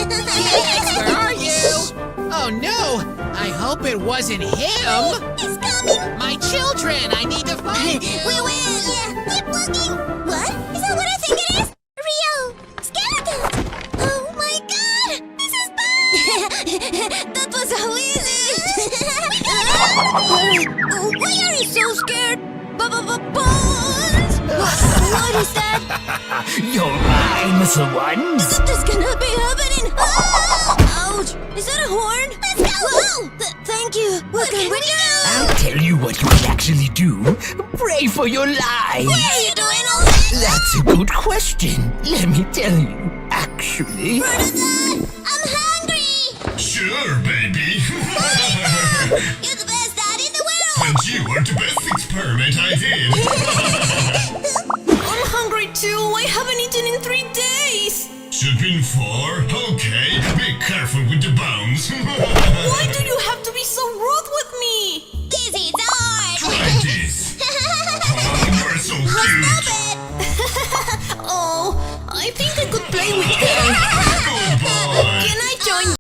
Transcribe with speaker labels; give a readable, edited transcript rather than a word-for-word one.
Speaker 1: Felix, where are you? Oh no! I hope it wasn't him!
Speaker 2: He's coming!
Speaker 1: My children! I need to find you!
Speaker 2: We will! Yeah, keep looking! What? Is that what I think it is? Real skeletons! Oh my god! This is bad! That was so easy! Oh, why are you so scared? Bones! What is that?
Speaker 3: Your rhymes, one.
Speaker 2: This cannot be happening! Ah! Ouch! Is that a horn? Let's go! Whoa! Thank you! What can we do?
Speaker 3: I'll tell you what you can actually do. Pray for your lives.
Speaker 2: Why are you doing all this?
Speaker 3: That's a good question. Let me tell you. Actually...
Speaker 2: Dad, I'm hungry!
Speaker 4: Sure, baby.
Speaker 2: You're the best dad in the world!
Speaker 4: And you are the best experiment I did.
Speaker 5: I'm hungry too. I haven't eaten in 3 days.
Speaker 4: Should been 4. Okay, be careful with the bones.
Speaker 5: Why do you have to be so rude with me?
Speaker 2: This is hard!
Speaker 4: Try this. Oh, you're so cute.
Speaker 2: Stop it!
Speaker 5: Oh, I think I could play with them.
Speaker 4: Good boy.
Speaker 5: Can I join